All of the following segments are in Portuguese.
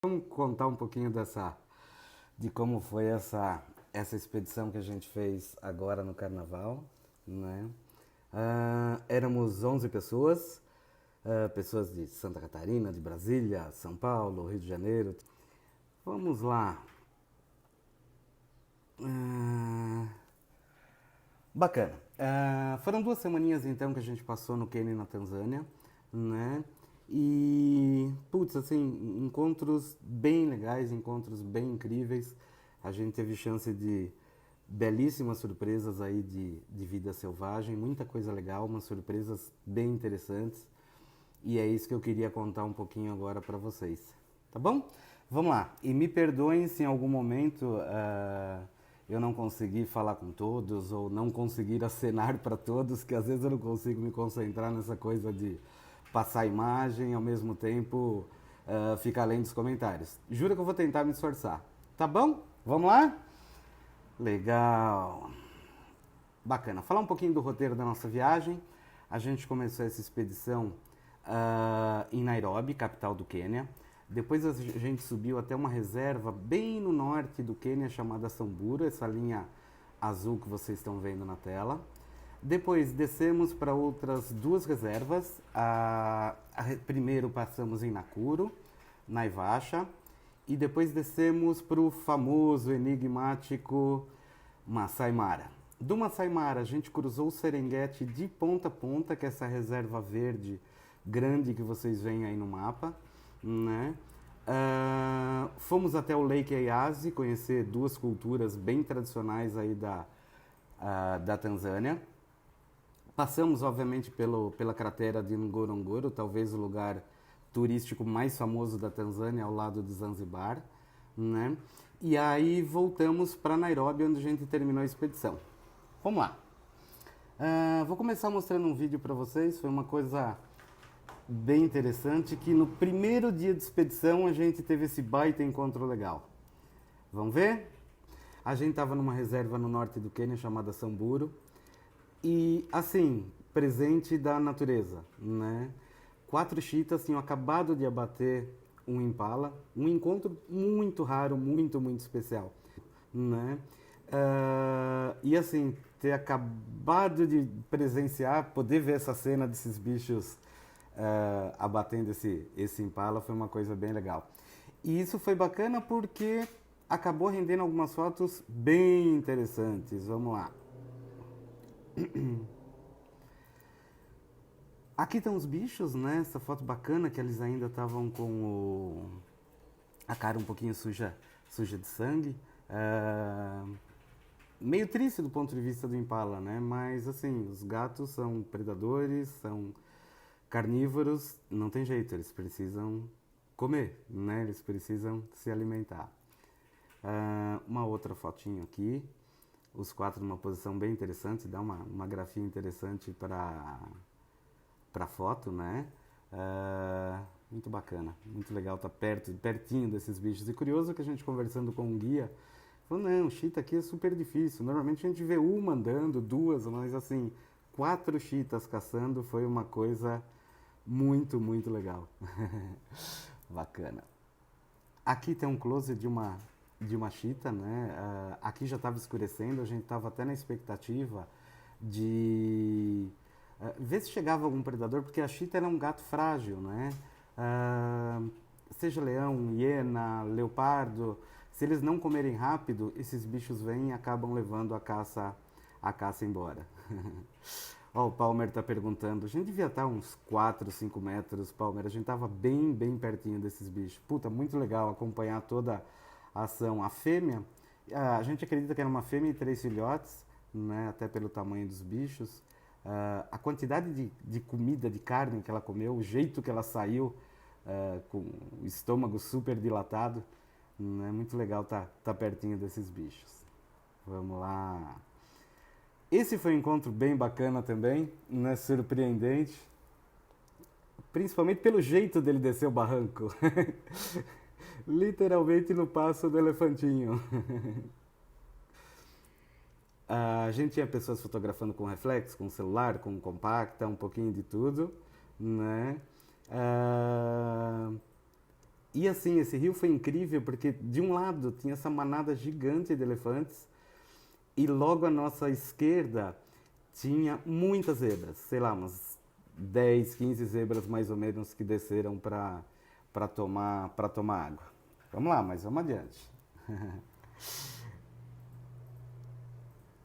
Vamos contar um pouquinho de como foi essa expedição que a gente fez agora no Carnaval, né? Éramos 11 pessoas, pessoas de Santa Catarina, de Brasília, São Paulo, Rio de Janeiro. Vamos lá. Ah, Bacana. Foram 2 semaninhas então que a gente passou no Quênia e na Tanzânia, né? E, putz, assim, encontros bem legais, encontros bem incríveis. A gente teve chance de belíssimas surpresas aí de vida selvagem, muita coisa legal, umas surpresas bem interessantes. E é isso que eu queria contar um pouquinho agora para vocês. Tá bom? Vamos lá. E me perdoem se em algum momento eu não conseguir falar com todos ou não conseguir acenar para todos, que às vezes eu não consigo me concentrar nessa coisa de passar a imagem e ao mesmo tempo ficar lendo os comentários. Juro que eu vou tentar me esforçar. Tá bom? Vamos lá? Legal. Bacana. Falar um pouquinho do roteiro da nossa viagem. A gente começou essa expedição em Nairobi, capital do Quênia. Depois a gente subiu até uma reserva bem no norte do Quênia chamada Samburu, essa linha azul que vocês estão vendo na tela. Depois descemos para outras 2 reservas. Primeiro passamos em Nakuru, Naivasha, e depois descemos para o famoso, enigmático Masai Mara. Do Masai Mara, a gente cruzou o Serengeti de ponta a ponta, que é essa reserva verde grande que vocês veem aí no mapa, né? Fomos até o Lake Eyasi, conhecer 2 culturas bem tradicionais aí da Tanzânia. Passamos, obviamente, pela cratera de Ngorongoro, talvez o lugar turístico mais famoso da Tanzânia, ao lado de Zanzibar, né? E aí voltamos para Nairobi, onde a gente terminou a expedição. Vamos lá. Vou começar mostrando um vídeo para vocês. Foi uma coisa bem interessante que no primeiro dia de expedição a gente teve esse baita encontro legal. Vamos ver? A gente estava numa reserva no norte do Quênia chamada Samburu e assim, presente da natureza, né? 4 chitas tinham acabado de abater um impala, um encontro muito raro, muito, muito especial, né? E assim, ter acabado de presenciar, poder ver essa cena desses bichos abatendo esse impala foi uma coisa bem legal. E isso foi bacana porque acabou rendendo algumas fotos bem interessantes. Vamos lá. Aqui estão os bichos, né? Essa foto bacana que eles ainda estavam com a cara um pouquinho suja de sangue. Meio triste do ponto de vista do impala, né? Mas assim, os gatos são predadores, são carnívoros, não tem jeito, eles precisam comer, né? Eles precisam se alimentar. Uma outra fotinho aqui, os 4 numa posição bem interessante, dá uma grafia interessante para foto, né? Muito bacana, muito legal estar pertinho desses bichos. E curioso que a gente conversando com um guia, falou, não, chita aqui é super difícil. Normalmente a gente vê uma andando, 2, mas assim, 4 chitas caçando foi uma coisa muito, muito legal. Bacana. Aqui tem um close de uma chita, né? Aqui já estava escurecendo, a gente estava até na expectativa de ver se chegava algum predador, porque a chita era um gato frágil, né? Seja leão, hiena, leopardo, se eles não comerem rápido, esses bichos vêm e acabam levando a caça embora. Ó, o Palmer está perguntando, a gente devia estar uns 4, 5 metros, Palmer, a gente estava bem, bem pertinho desses bichos. Puta, muito legal acompanhar toda a ação. A fêmea, a gente acredita que era uma fêmea e 3 filhotes, né, até pelo tamanho dos bichos. A quantidade de comida, de carne que ela comeu, o jeito que ela saiu, com o estômago super dilatado, é muito legal tá pertinho desses bichos. Vamos lá. Esse foi um encontro bem bacana também, né? Surpreendente, principalmente pelo jeito dele descer o barranco. Literalmente no passo do elefantinho. A gente tinha pessoas fotografando com reflexo, com celular, com compacta, um pouquinho de tudo, né? E assim, esse rio foi incrível porque de um lado tinha essa manada gigante de elefantes e logo à nossa esquerda tinha muitas zebras, sei lá, umas 10, 15 zebras mais ou menos que desceram para tomar água. Vamos lá, mas vamos adiante.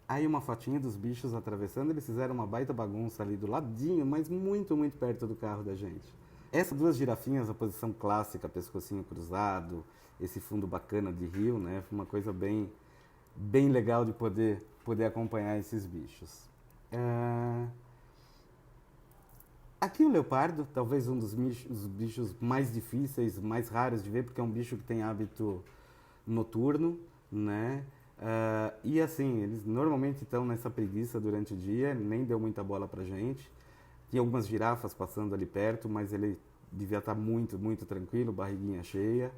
Aí uma fotinha dos bichos atravessando, eles fizeram uma baita bagunça ali do ladinho, mas muito, muito perto do carro da gente. Essas duas girafinhas, a posição clássica, pescocinho cruzado, esse fundo bacana de rio, né? Foi uma coisa bem legal de poder acompanhar esses bichos. Ah, aqui o leopardo, talvez um dos bichos mais difíceis, mais raros de ver, porque é um bicho que tem hábito noturno, né? E assim, eles normalmente estão nessa preguiça durante o dia, nem deu muita bola pra gente. Tinha algumas girafas passando ali perto, mas ele devia estar muito, muito tranquilo, barriguinha cheia.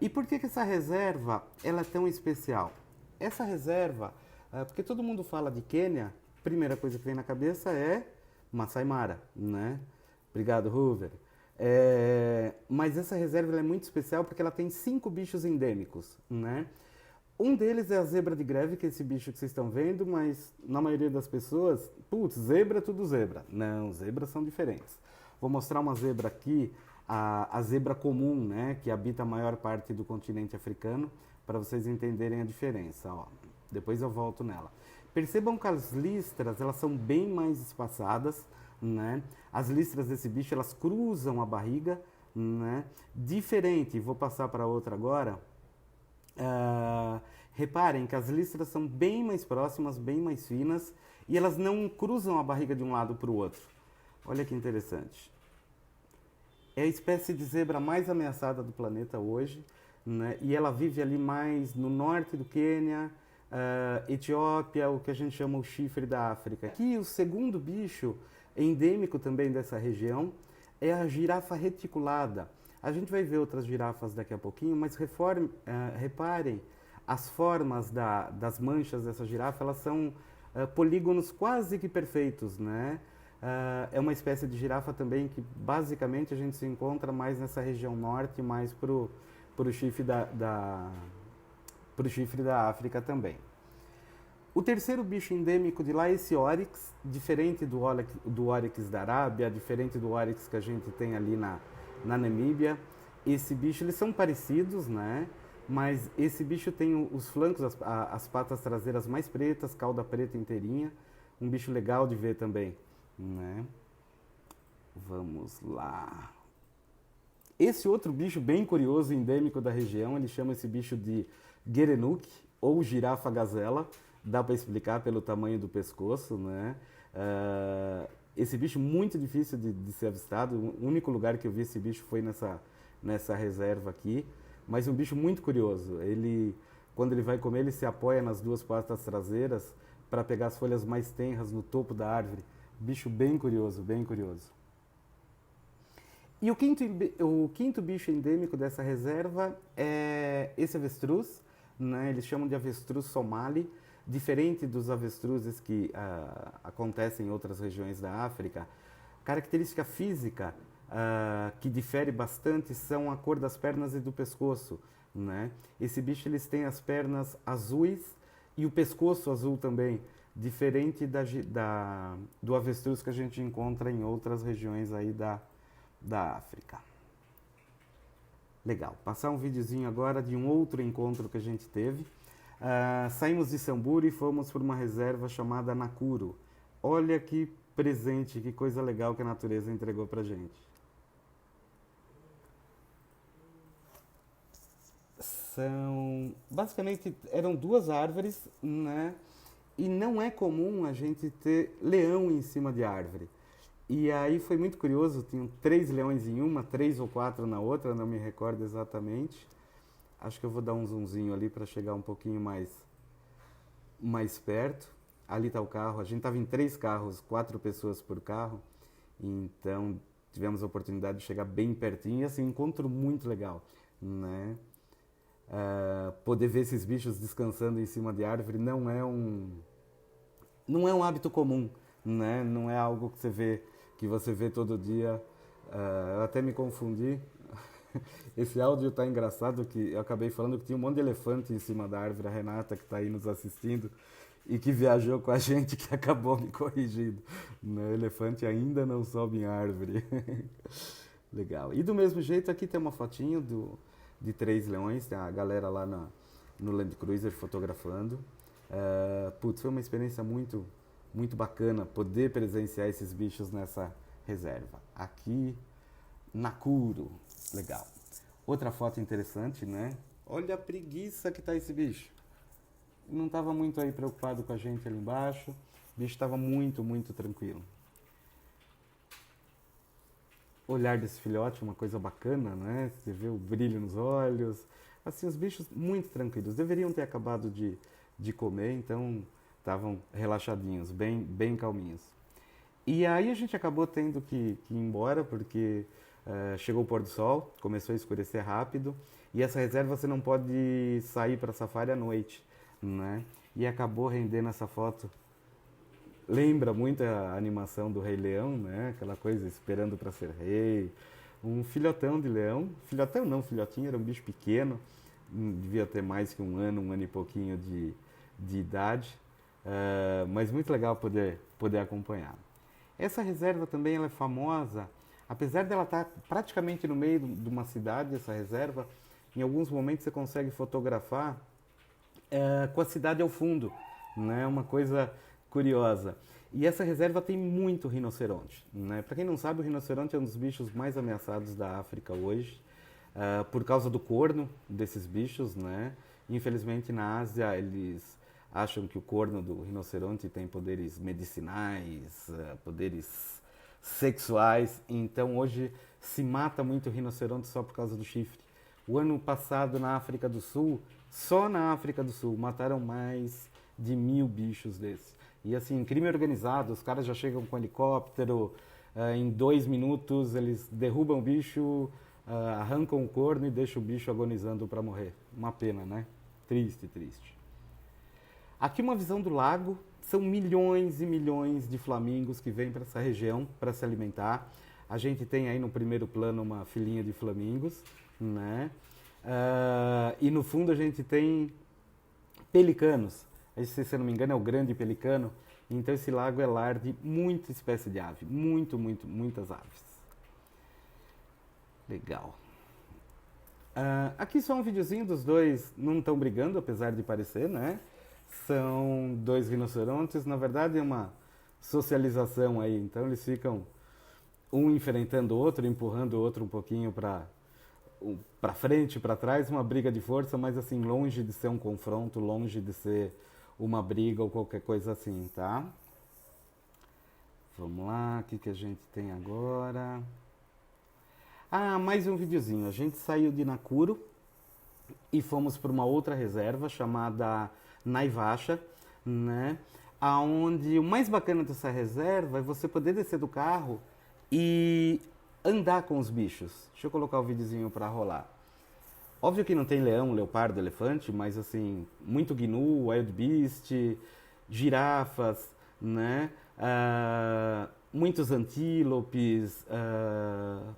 E por que essa reserva ela é tão especial? Essa reserva, porque todo mundo fala de Quênia, primeira coisa que vem na cabeça é Masai Mara, né? Obrigado, Hoover. Mas essa reserva ela é muito especial porque ela tem 5 bichos endêmicos, né? Um deles é a zebra de greve, que é esse bicho que vocês estão vendo, mas na maioria das pessoas, putz, zebra é tudo zebra. Não, zebras são diferentes. Vou mostrar uma zebra aqui, a zebra comum, né, que habita a maior parte do continente africano, para vocês entenderem a diferença. Ó. Depois eu volto nela. Percebam que as listras, elas são bem mais espaçadas, né? As listras desse bicho, elas cruzam a barriga, né? Diferente, vou passar para outra agora. Reparem que as listras são bem mais próximas, bem mais finas e elas não cruzam a barriga de um lado para o outro. Olha que interessante. É a espécie de zebra mais ameaçada do planeta hoje, né? E ela vive ali mais no norte do Quênia, Etiópia, o que a gente chama o chifre da África. Aqui o segundo bicho endêmico também dessa região é a girafa reticulada. A gente vai ver outras girafas daqui a pouquinho, mas reparem, as formas das manchas dessa girafa, elas são polígonos quase que perfeitos, né? É uma espécie de girafa também que basicamente a gente se encontra mais nessa região norte, mais pro chifre pro chifre da África também. O terceiro bicho endêmico de lá é esse oryx, diferente do oryx da Arábia, diferente do oryx que a gente tem ali na Namíbia. Esse bicho, eles são parecidos, né? Mas esse bicho tem os flancos, as patas traseiras mais pretas, cauda preta inteirinha. Um bicho legal de ver também, né? Vamos lá. Esse outro bicho bem curioso, endêmico da região, ele chama esse bicho de Gerenuk, ou girafa gazela. Dá para explicar pelo tamanho do pescoço, né? Esse bicho muito difícil de ser avistado. O único lugar que eu vi esse bicho foi nessa reserva aqui. Mas um bicho muito curioso. Quando ele vai comer, ele se apoia nas duas patas traseiras para pegar as folhas mais tenras no topo da árvore. Bicho bem curioso, bem curioso. E o quinto bicho endêmico dessa reserva é esse avestruz, né? Eles chamam de avestruz somali, diferente dos avestruzes que acontecem em outras regiões da África. Característica física que difere bastante são a cor das pernas e do pescoço, né? Esse bicho eles têm as pernas azuis e o pescoço azul também, diferente do avestruz que a gente encontra em outras regiões aí da África. Legal, passar um videozinho agora de um outro encontro que a gente teve. Saímos de Samburu e fomos para uma reserva chamada Nakuru. Olha que presente, que coisa legal que a natureza entregou pra gente. Basicamente, eram 2 árvores, né? E não é comum a gente ter leão em cima de árvore. E aí foi muito curioso, tinham 3 leões em uma, 3 ou 4 na outra, não me recordo exatamente. Acho que eu vou dar um zoomzinho ali para chegar um pouquinho mais perto. Ali está o carro, a gente estava em 3 carros, 4 pessoas por carro, então tivemos a oportunidade de chegar bem pertinho e assim, um encontro muito legal, né? Poder ver esses bichos descansando em cima de árvore não é um hábito comum, né? Não é algo que você vê todo dia. Eu até me confundi. Esse áudio tá engraçado que eu acabei falando que tinha um monte de elefante em cima da árvore, a Renata que está aí nos assistindo e que viajou com a gente que acabou me corrigindo. O elefante ainda não sobe em árvore. Legal. E do mesmo jeito aqui tem uma fotinho de três leões, tem a galera lá no Land Cruiser fotografando. Putz, foi uma experiência muito bacana poder presenciar esses bichos nessa reserva. Aqui, Nakuru. Legal. Outra foto interessante, né? Olha a preguiça que tá esse bicho. Não estava muito aí preocupado com a gente ali embaixo. O bicho estava muito tranquilo. O olhar desse filhote é uma coisa bacana, né? Você vê o brilho nos olhos. Assim, os bichos muito tranquilos. Deveriam ter acabado de comer, então estavam relaxadinhos, bem calminhos. E aí a gente acabou tendo que ir embora, porque chegou o pôr do sol, começou a escurecer rápido, e essa reserva você não pode sair para safari à noite, né? E acabou rendendo essa foto. Lembra muito a animação do Rei Leão, né? Aquela coisa esperando para ser rei. Um filhotão de leão. Filhotão não, filhotinho, era um bicho pequeno. Devia ter mais que um ano e pouquinho de idade. Mas muito legal poder acompanhar. Essa reserva também ela é famosa, apesar dela estar praticamente no meio de uma cidade, essa reserva, em alguns momentos você consegue fotografar com a cidade ao fundo, né? Uma coisa curiosa. E essa reserva tem muito rinoceronte, né? Para quem não sabe, o rinoceronte é um dos bichos mais ameaçados da África hoje, por causa do corno desses bichos, né? Infelizmente na Ásia eles acham que o corno do rinoceronte tem poderes medicinais, poderes sexuais, então hoje se mata muito rinoceronte só por causa do chifre. O ano passado na África do Sul, só na África do Sul, mataram mais de 1000 bichos desses. E assim, crime organizado, os caras já chegam com helicóptero, em 2 minutos eles derrubam o bicho, arrancam o corno e deixam o bicho agonizando para morrer. Uma pena, né? Triste. Aqui uma visão do lago, são milhões e milhões de flamingos que vêm para essa região para se alimentar. A gente tem aí no primeiro plano uma filinha de flamingos, né? E no fundo a gente tem pelicanos. Esse, se eu não me engano, é o grande pelicano. Então esse lago é lar de muita espécie de ave, muitas aves. Legal. Aqui só um videozinho dos dois, não estão brigando, apesar de parecer, né? São dois rinocerontes, na verdade é uma socialização aí, então eles ficam um enfrentando o outro, empurrando o outro um pouquinho para frente, para trás, uma briga de força, mas assim, longe de ser um confronto, longe de ser uma briga ou qualquer coisa assim, tá? Vamos lá, o que a gente tem agora? Mais um videozinho. A gente saiu de Nakuru e fomos para uma outra reserva chamada Naivasha, né? Aonde o mais bacana dessa reserva é você poder descer do carro e andar com os bichos. Deixa eu colocar o videozinho para rolar. Óbvio que não tem leão, leopardo, elefante, mas assim, muito gnu, wildebeest, girafas, né? Muitos antílopes,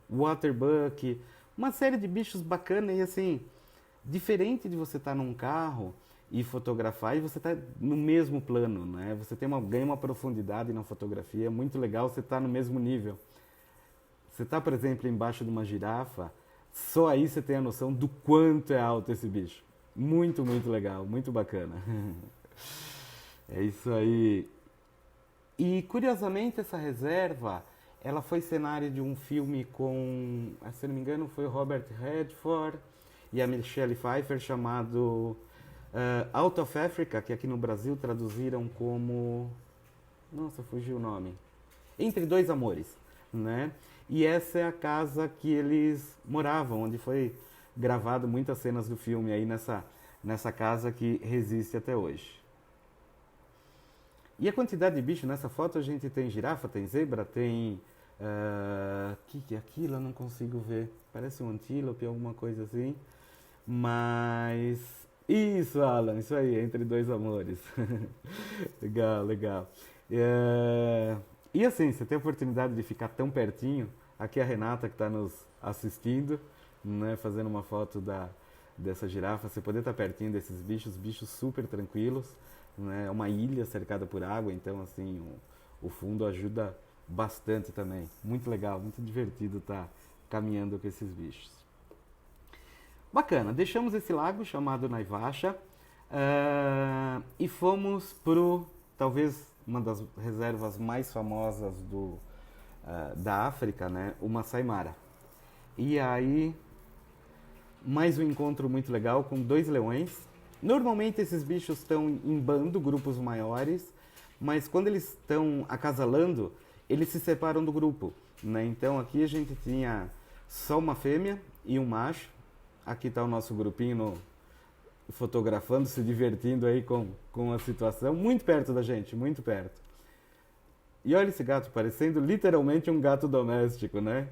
waterbuck, uma série de bichos bacanas e assim, diferente de você estar num carro e fotografar e você está no mesmo plano, né? Você ganha uma profundidade na fotografia, é muito legal você estar no mesmo nível. Você está, por exemplo, embaixo de uma girafa, só aí você tem a noção do quanto é alto esse bicho. Muito legal, muito bacana. É isso aí. E curiosamente essa reserva, ela foi cenário de um filme com, se não me engano, foi o Robert Redford e a Michelle Pfeiffer chamado Out of Africa, que aqui no Brasil traduziram como... Nossa, fugiu o nome. Entre Dois Amores, né? E essa é a casa que eles moravam, onde foi gravado muitas cenas do filme aí nessa casa que resiste até hoje. E a quantidade de bicho nessa foto, a gente tem girafa, tem zebra, tem... que é aquilo? Eu não consigo ver. Parece um antílope, alguma coisa assim. Mas... Isso, Alan, isso aí, Entre Dois Amores. Legal. E assim, você tem a oportunidade de ficar tão pertinho. Aqui a Renata que está nos assistindo. né, fazendo uma foto dessa girafa, você poder estar pertinho desses bichos super tranquilos, né, é uma ilha cercada por água, então assim, o fundo ajuda bastante também. Muito legal, muito divertido estar caminhando com esses bichos. Bacana, deixamos esse lago chamado Naivasha e fomos pro, talvez, uma das reservas mais famosas da África, né, o Masai Mara. E aí, mais um encontro muito legal com 2 leões. Normalmente esses bichos estão em bando, grupos maiores, mas quando eles estão acasalando, eles se separam do grupo, né? Então aqui a gente tinha só uma fêmea e um macho. Aqui está o nosso grupinho fotografando, se divertindo aí com a situação, muito perto da gente, muito perto. E olha esse gato, parecendo literalmente um gato doméstico, né?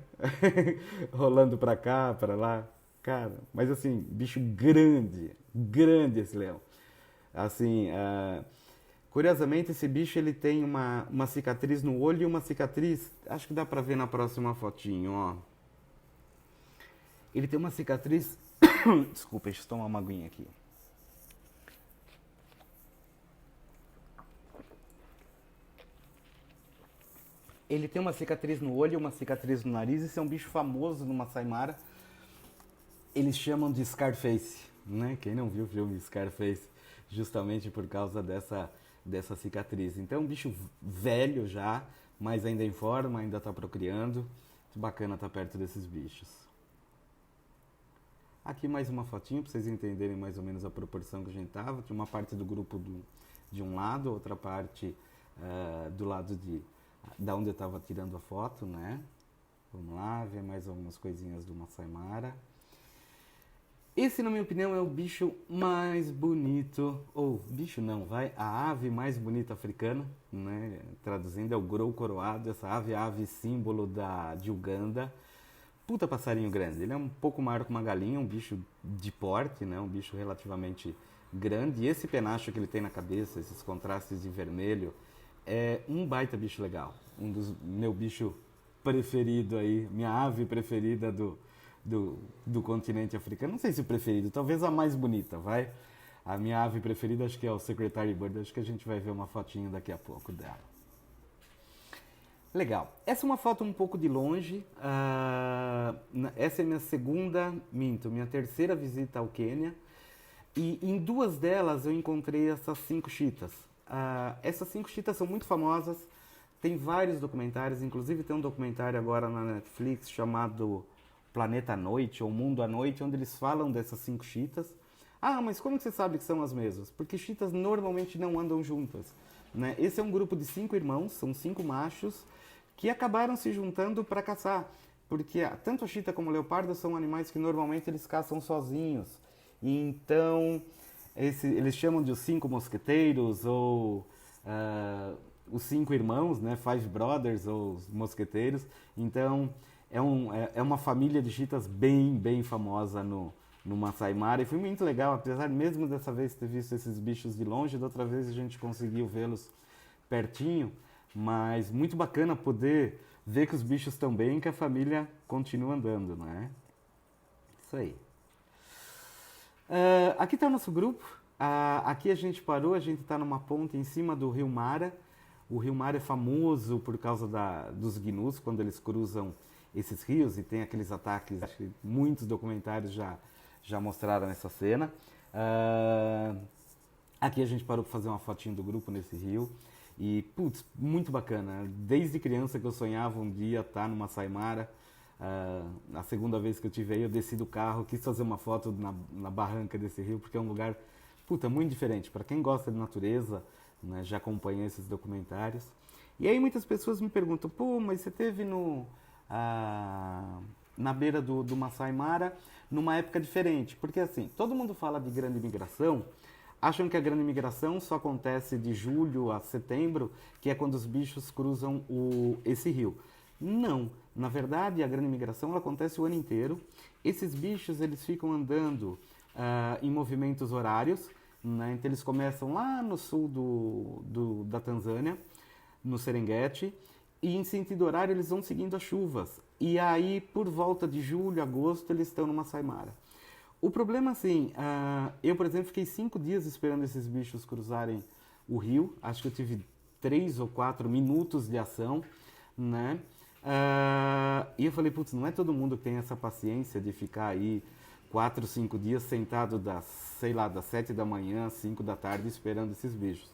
Rolando pra cá, pra lá. Cara, mas assim, bicho grande, grande esse leão. Assim, curiosamente esse bicho ele tem uma cicatriz no olho e uma cicatriz, acho que dá pra ver na próxima fotinho, ó. Ele tem uma cicatriz, desculpa, deixa eu tomar uma aguinha aqui. Ele tem uma cicatriz no olho, uma cicatriz no nariz. Esse é um bicho famoso no Masai Mara. Eles chamam de Scarface, né? Quem não viu o filme Scarface, justamente por causa dessa cicatriz. Então, é um bicho velho já, mas ainda em forma, ainda está procriando. Muito bacana estar perto desses bichos. Aqui mais uma fotinho para vocês entenderem mais ou menos a proporção que a gente estava. Tinha uma parte do grupo de um lado, outra parte do lado da onde eu estava tirando a foto, né? Vamos lá, ver mais algumas coisinhas do Masai Mara. Esse, na minha opinião, é o bicho mais bonito, ou bicho não, vai, a ave mais bonita africana, né? Traduzindo, é o grou coroado, essa ave é a ave símbolo de Uganda. Puta passarinho grande, ele é um pouco maior que uma galinha, um bicho de porte, né? Um bicho relativamente grande. E esse penacho que ele tem na cabeça, esses contrastes de vermelho, é um baita bicho legal. Um dos meu bicho preferido aí, minha ave preferida do continente africano. Não sei se o preferido, talvez a mais bonita, vai. A minha ave preferida acho que é o Secretary Bird, acho que a gente vai ver uma fotinho daqui a pouco dela. Legal. Essa é uma foto um pouco de longe. Essa é minha terceira visita ao Quênia. E em 2 delas eu encontrei essas 5 chitas. Essas 5 chitas são muito famosas. Tem vários documentários, inclusive tem um documentário agora na Netflix chamado Planeta à Noite, ou Mundo à Noite, onde eles falam dessas 5 chitas. Mas como você sabe que são as mesmas? Porque chitas normalmente não andam juntas, né? Esse é um grupo de 5 irmãos, são 5 machos, que acabaram se juntando para caçar. Porque tanto a chita como o leopardo são animais que normalmente eles caçam sozinhos. E então, eles chamam de os 5 mosqueteiros, ou os 5 irmãos, né? Five Brothers, ou os mosqueteiros. Então, é uma família de chitas bem famosa no Masai Mara. E foi muito legal, apesar mesmo dessa vez ter visto esses bichos de longe, da outra vez a gente conseguiu vê-los pertinho. Mas muito bacana poder ver que os bichos estão bem e que a família continua andando, não é? Isso aí. Aqui está o nosso grupo. Aqui a gente parou, a gente está numa ponte em cima do Rio Mara. O Rio Mara é famoso por causa dos gnus, quando eles cruzam esses rios e tem aqueles ataques. Acho que muitos documentários já mostraram essa cena. Aqui a gente parou para fazer uma fotinho do grupo nesse rio. E, putz, muito bacana. Desde criança que eu sonhava um dia estar no Masai Mara. A segunda vez que eu tive aí, eu desci do carro, quis fazer uma foto na barranca desse rio, porque é um lugar, puta, muito diferente. Para quem gosta de natureza, né, já acompanha esses documentários. E aí muitas pessoas me perguntam, pô, mas você esteve na beira do Masai Mara numa época diferente. Porque assim, todo mundo fala de grande migração, acham que a grande migração só acontece de julho a setembro, que é quando os bichos cruzam esse rio. Não, na verdade a grande migração ela acontece o ano inteiro. Esses bichos eles ficam andando em movimentos horários, né? Então eles começam lá no sul da Tanzânia, no Serengeti, e em sentido horário eles vão seguindo as chuvas. E aí, por volta de julho, agosto, eles estão numa saimara. O problema, assim, eu, por exemplo, fiquei 5 dias esperando esses bichos cruzarem o rio. Acho que eu tive 3 ou 4 minutos de ação, né? E eu falei, putz, não é todo mundo que tem essa paciência de ficar aí 4, 5 dias sentado sei lá, das 7 da manhã às 5 da tarde esperando esses bichos.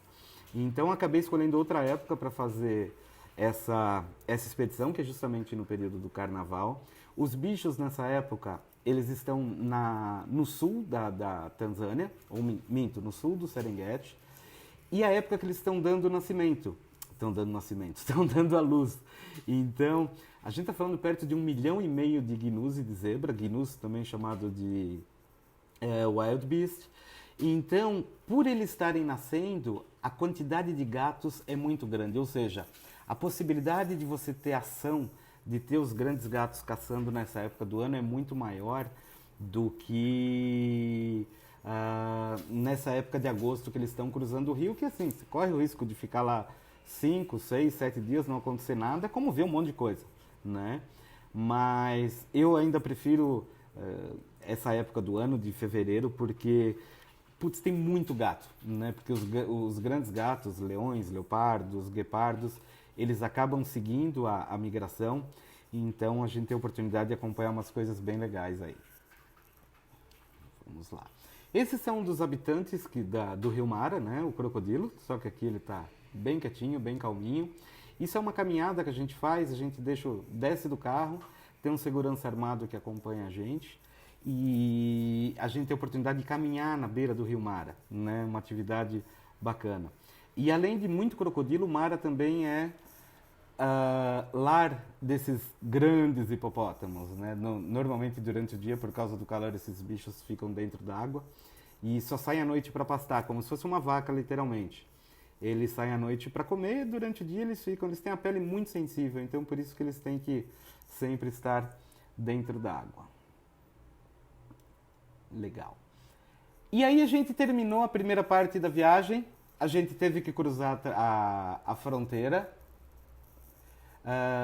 Então acabei escolhendo outra época para fazer essa expedição, que é justamente no período do carnaval. Os bichos nessa época, eles estão no sul da Tanzânia, ou minto, no sul do Serengeti, e a época que eles estão dando nascimento, estão dando a luz. Então, a gente está falando perto de 1,5 milhão de gnus e de zebra, gnus também chamado de wild beast. Então, por eles estarem nascendo, a quantidade de gatos é muito grande, ou seja, a possibilidade de você ter ação, de ter os grandes gatos caçando nessa época do ano é muito maior do que nessa época de agosto que eles estão cruzando o rio, que assim, você corre o risco de ficar lá 5, 6, 7 dias, não acontecer nada, como ver um monte de coisa, né? Mas eu ainda prefiro essa época do ano, de fevereiro, porque putz, tem muito gato, né? Porque os grandes gatos, leões, leopardos, guepardos, eles acabam seguindo a migração, então a gente tem a oportunidade de acompanhar umas coisas bem legais aí. Vamos lá. Esses são um dos habitantes do Rio Mara, né? O crocodilo, só que aqui ele está bem quietinho, bem calminho. Isso é uma caminhada que a gente faz, a gente desce do carro, tem um segurança armado que acompanha a gente e a gente tem a oportunidade de caminhar na beira do Rio Mara, né? Uma atividade bacana. E além de muito crocodilo, o Mara também é lar desses grandes hipopótamos, né? Normalmente durante o dia, por causa do calor, esses bichos ficam dentro da água e só saem à noite para pastar, como se fosse uma vaca, literalmente. Eles saem à noite para comer e durante o dia eles têm a pele muito sensível, então por isso que eles têm que sempre estar dentro da água. Legal. E aí a gente terminou a primeira parte da viagem, a gente teve que cruzar a fronteira.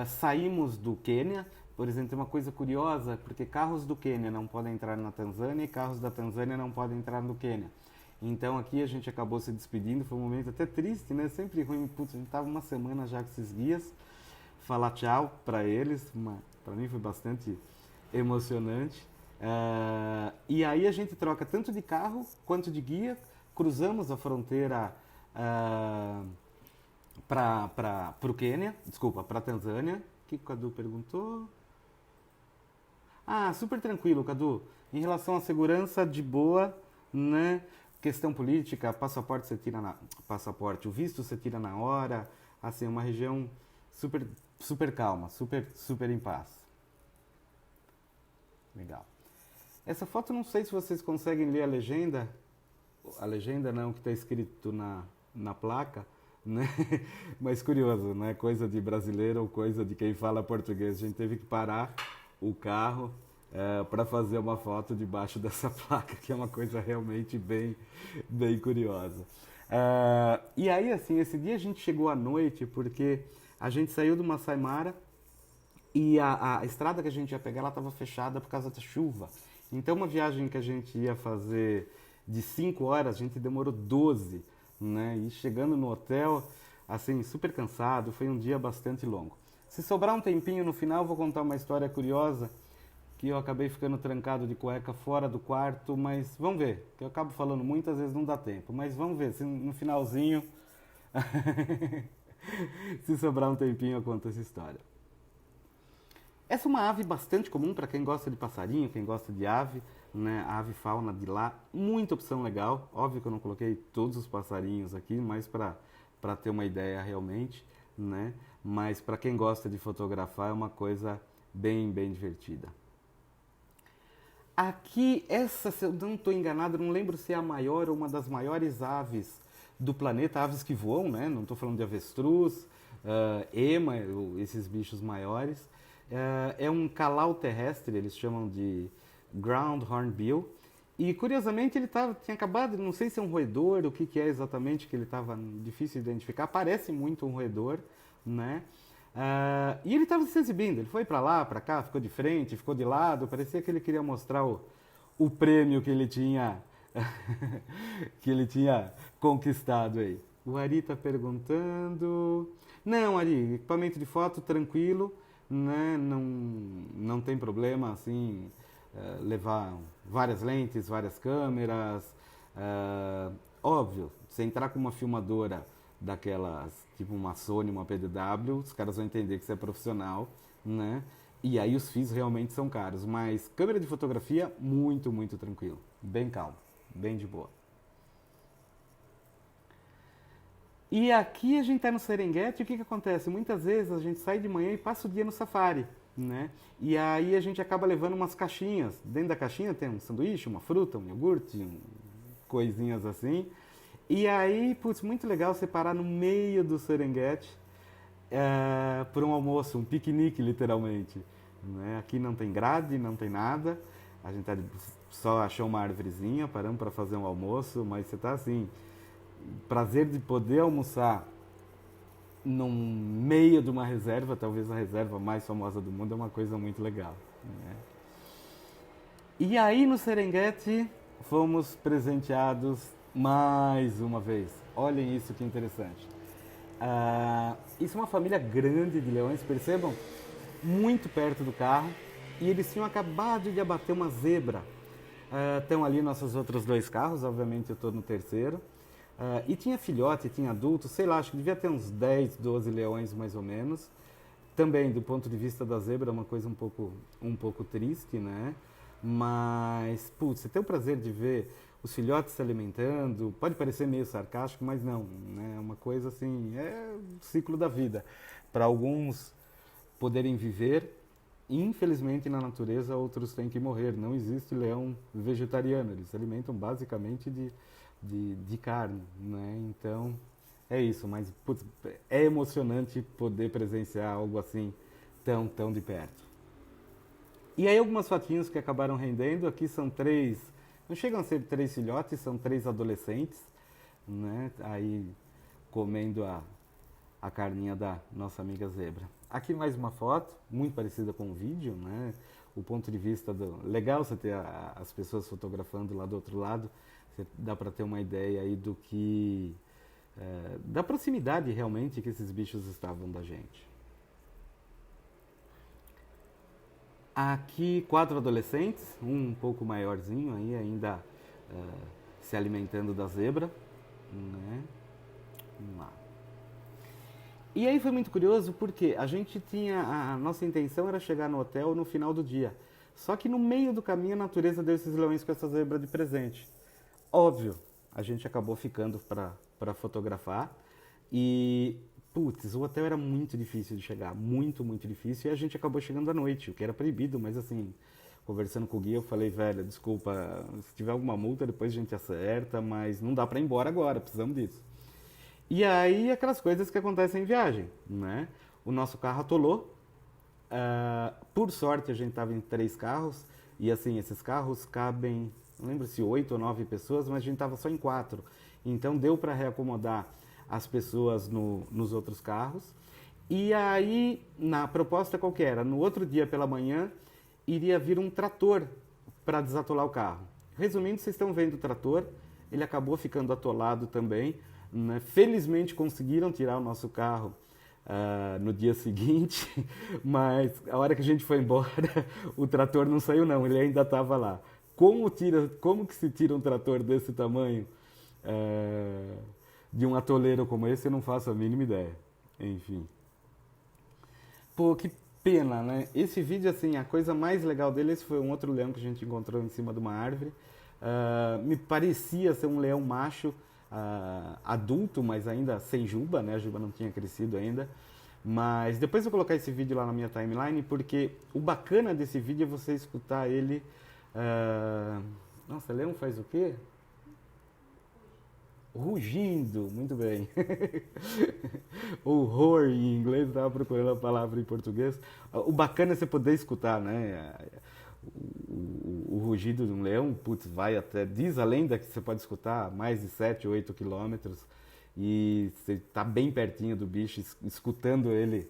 Saímos do Quênia, por exemplo, tem uma coisa curiosa, porque carros do Quênia não podem entrar na Tanzânia e carros da Tanzânia não podem entrar no Quênia. Então aqui a gente acabou se despedindo, foi um momento até triste, né? Sempre ruim, putz, a gente estava uma semana já com esses guias, falar tchau para eles, para mim foi bastante emocionante. E aí a gente troca tanto de carro quanto de guia, cruzamos a fronteira para o Quênia, desculpa, para a Tanzânia. O que o Cadu perguntou? Super tranquilo, Cadu. Em relação à segurança, de boa, né? Questão política, passaporte você tira o visto você tira na hora. Assim, uma região super, super calma, super, super em paz. Legal. Essa foto, não sei se vocês conseguem ler a legenda. A legenda não, que está escrito na placa. Né? Mas curioso, né? Coisa de brasileiro ou coisa de quem fala português. A gente teve que parar o carro para fazer uma foto debaixo dessa placa, que é uma coisa realmente bem, bem curiosa. E aí, assim, esse dia a gente chegou à noite porque a gente saiu do Masai Mara e a estrada que a gente ia pegar, ela estava fechada por causa da chuva. Então, uma viagem que a gente ia fazer de 5 horas, a gente demorou 12, né? E chegando no hotel, assim, super cansado, foi um dia bastante longo. Se sobrar um tempinho no final, vou contar uma história curiosa, que eu acabei ficando trancado de cueca fora do quarto, mas vamos ver, que eu acabo falando muito, às vezes não dá tempo, mas vamos ver, se no finalzinho, se sobrar um tempinho eu conto essa história. Essa é uma ave bastante comum para quem gosta de passarinho, quem gosta de ave, né? A ave fauna de lá, muita opção legal. Óbvio que eu não coloquei todos os passarinhos aqui, mas para ter uma ideia realmente, né? Mas para quem gosta de fotografar é uma coisa bem, bem divertida. Aqui, essa, se eu não estou enganado, não lembro se é a maior ou uma das maiores aves do planeta, aves que voam, né? Não estou falando de avestruz, ema, esses bichos maiores. É um calau terrestre, eles chamam de ground hornbill. E curiosamente ele tinha acabado, não sei se é um roedor, o que é exatamente, que ele estava difícil de identificar. Parece muito um roedor, né? E ele estava se exibindo, ele foi para lá, para cá, ficou de frente, ficou de lado, parecia que ele queria mostrar o prêmio que ele tinha que ele tinha conquistado aí. O Ari está perguntando. Não, Ari, equipamento de foto tranquilo, né? Não tem problema assim levar várias lentes, várias câmeras. Óbvio, se entrar com uma filmadora daquelas, tipo uma Sony, uma PDW, os caras vão entender que você é profissional, né? E aí os FIIs realmente são caros, mas câmera de fotografia, muito, muito tranquilo, bem calmo, bem de boa. E aqui a gente está no Serengeti, e o que acontece? Muitas vezes a gente sai de manhã e passa o dia no safari, né? E aí a gente acaba levando umas caixinhas. Dentro da caixinha tem um sanduíche, uma fruta, um iogurte, coisinhas assim. E aí, putz, muito legal você parar no meio do Serengeti por um almoço, um piquenique literalmente. Né? Aqui não tem grade, não tem nada. A gente só achou uma árvorezinha, paramos para fazer um almoço, mas você está assim, prazer de poder almoçar no meio de uma reserva, talvez a reserva mais famosa do mundo, é uma coisa muito legal. Né? E aí no Serengeti fomos presenteados mais uma vez. Olhem isso que interessante. Isso é uma família grande de leões, percebam? Muito perto do carro. E eles tinham acabado de abater uma zebra. Estão ali nossos outros dois carros, obviamente eu estou no terceiro. E tinha filhote, tinha adulto, sei lá, acho que devia ter uns 10, 12 leões mais ou menos. Também, do ponto de vista da zebra, é uma coisa um pouco triste, né? Mas, putz, você tem o prazer de ver os filhotes se alimentando, pode parecer meio sarcástico, mas não, né? É uma coisa assim, é o ciclo da vida. Para alguns poderem viver, infelizmente na natureza outros têm que morrer. Não existe leão vegetariano, eles se alimentam basicamente de carne, né? Então é isso, mas putz, é emocionante poder presenciar algo assim tão de perto. E aí algumas fotinhos que acabaram rendendo, aqui são três, não chegam a ser três filhotes, são três adolescentes, né? Aí comendo a carninha da nossa amiga zebra. Aqui mais uma foto, muito parecida com o vídeo, né? O ponto de vista legal você ter as pessoas fotografando lá do outro lado, dá para ter uma ideia aí do que da proximidade realmente que esses bichos estavam da gente. Aqui 4 adolescentes, um pouco maiorzinho aí ainda se alimentando da zebra, né? Vamos lá. E aí foi muito curioso porque a nossa intenção era chegar no hotel no final do dia. Só que no meio do caminho a natureza deu esses leões com essa zebra de presente. Óbvio, a gente acabou ficando para fotografar e, putz, o hotel era muito difícil de chegar, muito, muito difícil, e a gente acabou chegando à noite, o que era proibido, mas assim, conversando com o guia, eu falei, velho, desculpa, se tiver alguma multa depois a gente acerta, mas não dá para ir embora agora, precisamos disso. E aí, aquelas coisas que acontecem em viagem, né? O nosso carro atolou, por sorte a gente estava em 3 carros, e assim, esses carros cabem, não lembro se 8 ou 9 pessoas, mas a gente estava só em 4. Então deu para reacomodar as pessoas nos outros carros. E aí, na proposta qual que era? No outro dia pela manhã, iria vir um trator para desatolar o carro. Resumindo, vocês estão vendo o trator, ele acabou ficando atolado também, né? Felizmente conseguiram tirar o nosso carro no dia seguinte, mas a hora que a gente foi embora, o trator não saiu não, ele ainda estava lá. Como que se tira um trator desse tamanho de um atoleiro como esse, eu não faço a mínima ideia. Enfim. Pô, que pena, né? Esse vídeo, assim, a coisa mais legal dele, esse foi um outro leão que a gente encontrou em cima de uma árvore. Me parecia ser um leão macho, adulto, mas ainda sem juba, né? A juba não tinha crescido ainda. Mas depois eu vou colocar esse vídeo lá na minha timeline, porque o bacana desse vídeo é você escutar ele... Nossa, leão faz o quê? Rugindo, muito bem. Ou roar em inglês, estava procurando a palavra em português. O bacana é você poder escutar, né? O rugido de um leão, putz, vai até... Diz a lenda que você pode escutar mais de 7, 8 quilômetros e você está bem pertinho do bicho, escutando ele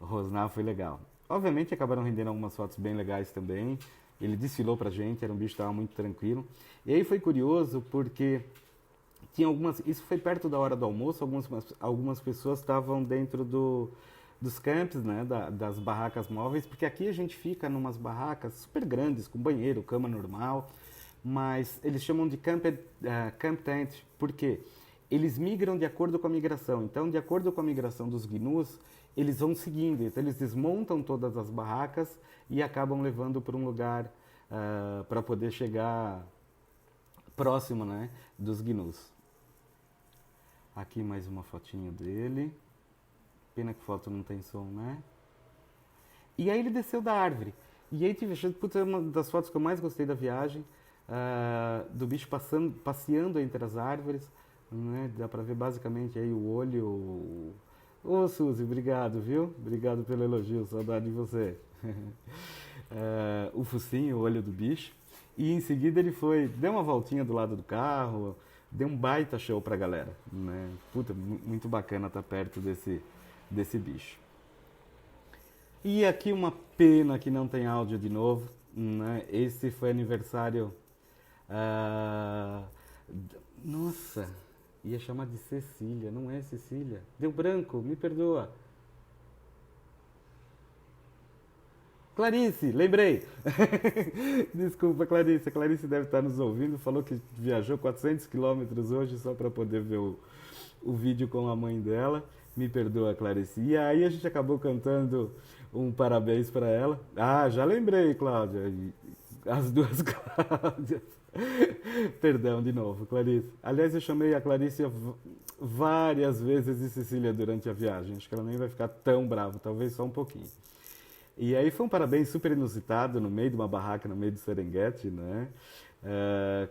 Rosnar foi legal. Obviamente acabaram rendendo algumas fotos bem legais também. Ele desfilou pra gente, era um bicho que estava muito tranquilo. E aí foi curioso porque tinha algumas. Isso foi perto da hora do almoço, algumas pessoas estavam dentro dos camps, né, das barracas móveis, porque aqui a gente fica numas barracas super grandes, com banheiro, cama normal, mas eles chamam de camp tent, porque eles migram de acordo com a migração. Então, de acordo com a migração dos gnus, eles vão seguindo. Então, eles desmontam todas as barracas e acabam levando para um lugar para poder chegar próximo, né, dos gnus. Aqui mais uma fotinho dele. Pena que foto não tem som, né? E aí ele desceu da árvore. E aí putz, é uma das fotos que eu mais gostei da viagem, do bicho passeando entre as árvores, né? Dá pra ver basicamente aí o olho. Ô Suzy, obrigado, viu? Obrigado pelo elogio, saudade de você. O focinho, o olho do bicho. E em seguida ele deu uma voltinha do lado do carro, deu um baita show pra galera, né? Puta, muito bacana estar perto desse bicho. E aqui uma pena que não tem áudio de novo, né? Esse foi aniversário. ah, Nossa, ia chamar de Cecília, não é Cecília. Deu branco, me perdoa. Clarice, lembrei. Desculpa, Clarice. A Clarice deve estar nos ouvindo. Falou que viajou 400 quilômetros hoje só para poder ver o vídeo com a mãe dela. Me perdoa, Clarice. E aí a gente acabou cantando um parabéns para ela. Ah, já lembrei, Cláudia. As duas Cláudias. Perdão de novo, Clarice. Aliás, eu chamei a Clarice várias vezes de Cecília durante a viagem. Acho que ela nem vai ficar tão brava, talvez só um pouquinho. E aí foi um parabéns super inusitado, no meio de uma barraca, no meio do Serengeti, né?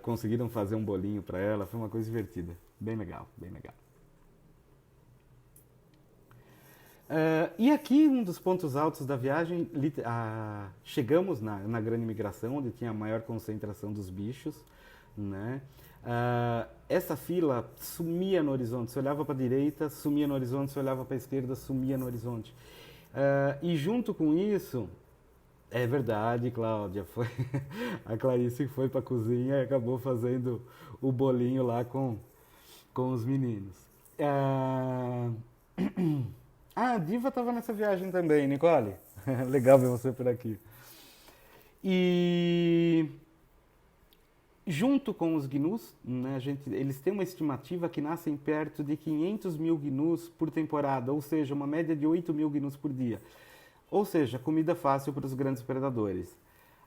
Conseguiram fazer um bolinho para ela, foi uma coisa divertida. Bem legal, bem legal. E aqui, um dos pontos altos da viagem, chegamos na grande migração, onde tinha a maior concentração dos bichos, né? Essa fila sumia no horizonte, você olhava para a direita, sumia no horizonte, você olhava para a esquerda, sumia no horizonte. E junto com isso, é verdade, Cláudia, a Clarice foi para a cozinha e acabou fazendo o bolinho lá com os meninos. A Diva estava nessa viagem também, Nicole. Legal ver você por aqui. E junto com os gnus, né, eles têm uma estimativa que nascem perto de 500 mil gnus por temporada, ou seja, uma média de 8 mil gnus por dia. Ou seja, comida fácil para os grandes predadores.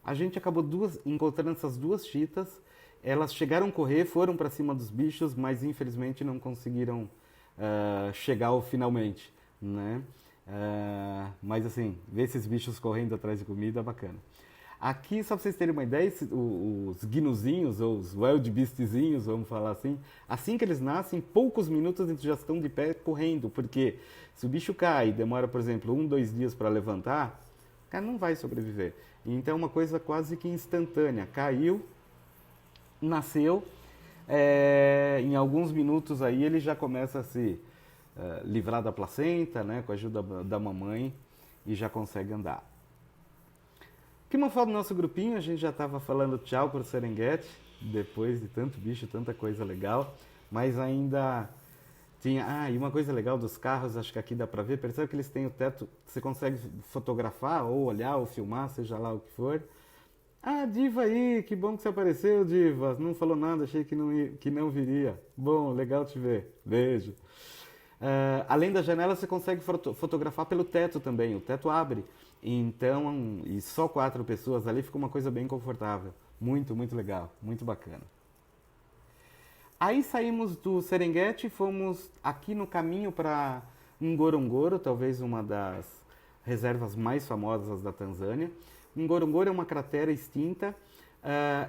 A gente acabou encontrando essas duas chitas, elas chegaram a correr, foram para cima dos bichos, mas infelizmente não conseguiram chegar finalmente, né? Mas assim, ver esses bichos correndo atrás de comida é bacana. Aqui, só para vocês terem uma ideia, os gnuzinhos, ou os wildebeestzinhos, vamos falar assim que eles nascem, em poucos minutos eles já estão de pé correndo, porque se o bicho cai e demora, por exemplo, 2 dias para levantar, o cara não vai sobreviver. Então é uma coisa quase que instantânea. Caiu, nasceu, em alguns minutos aí ele já começa a se livrar da placenta, né, com a ajuda da mamãe, e já consegue andar. Aqui uma foto do nosso grupinho, a gente já estava falando tchau para o Serengeti, depois de tanto bicho, tanta coisa legal, mas ainda tinha... e uma coisa legal dos carros, acho que aqui dá para ver, percebe que eles têm o teto, você consegue fotografar, ou olhar, ou filmar, seja lá o que for. Diva aí, que bom que você apareceu, Diva, não falou nada, achei que não viria. Bom, legal te ver, beijo. Além da janela, você consegue fotografar pelo teto também, o teto abre. Então, e só 4 pessoas ali, fica uma coisa bem confortável. Muito, muito legal, muito bacana. Aí saímos do Serengeti, fomos aqui no caminho para Ngorongoro, talvez uma das reservas mais famosas da Tanzânia. Ngorongoro é uma cratera extinta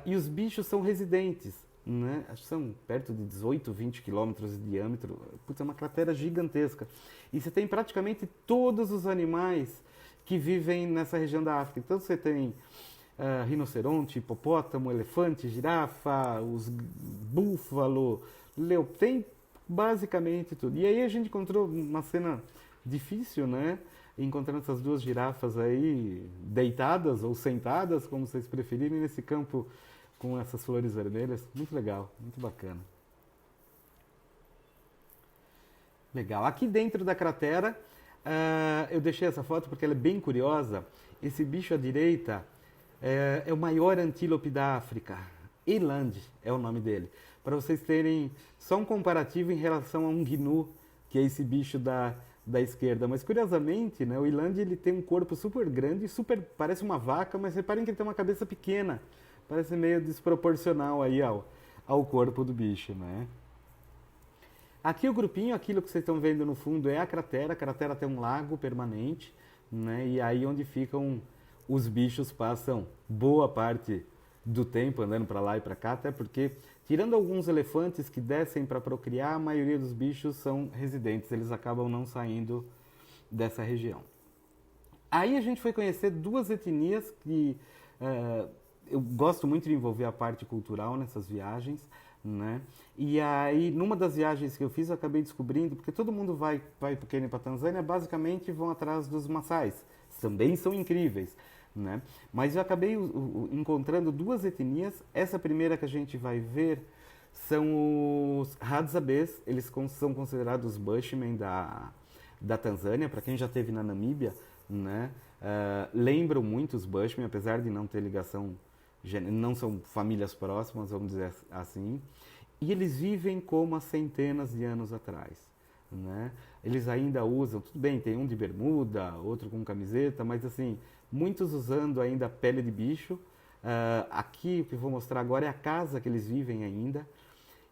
e os bichos são residentes, né? Acho que são perto de 18, 20 quilômetros de diâmetro. Putz, é uma cratera gigantesca. E você tem praticamente todos os animais que vivem nessa região da África. Então você tem rinoceronte, hipopótamo, elefante, girafa, os búfalo, tem basicamente tudo. E aí a gente encontrou uma cena difícil, né? encontrando essas duas girafas aí deitadas ou sentadas, como vocês preferirem, nesse campo com essas flores vermelhas. Muito legal, muito bacana. Legal. Aqui dentro da cratera, eu deixei essa foto porque ela é bem curiosa. Esse bicho à direita é o maior antílope da África. Eland é o nome dele. Para vocês terem só um comparativo em relação a um gnu, que é esse bicho da esquerda. Mas curiosamente, né, o eland ele tem um corpo super grande, parece uma vaca, mas reparem que ele tem uma cabeça pequena. Parece meio desproporcional aí ao corpo do bicho, né? Aqui o grupinho, aquilo que vocês estão vendo no fundo é a cratera tem um lago permanente, né? E aí onde ficam os bichos passam boa parte do tempo andando para lá e para cá, até porque, tirando alguns elefantes que descem para procriar, a maioria dos bichos são residentes, eles acabam não saindo dessa região. Aí a gente foi conhecer duas etnias que eu gosto muito de envolver a parte cultural nessas viagens, né? E aí, numa das viagens que eu fiz, eu acabei descobrindo, porque todo mundo vai para o Quênia e para a Tanzânia, basicamente vão atrás dos Maasais. Também são incríveis, né? Mas eu acabei encontrando duas etnias. Essa primeira que a gente vai ver são os Hadzabés, eles são considerados Bushmen da Tanzânia, para quem já esteve na Namíbia, né? Lembram muito os Bushmen, apesar de não ter ligação, não são famílias próximas, vamos dizer assim, e eles vivem como há centenas de anos atrás, né? Eles ainda usam, tudo bem, tem um de bermuda, outro com camiseta, mas assim, muitos usando ainda pele de bicho. Aqui o que eu vou mostrar agora é a casa que eles vivem ainda.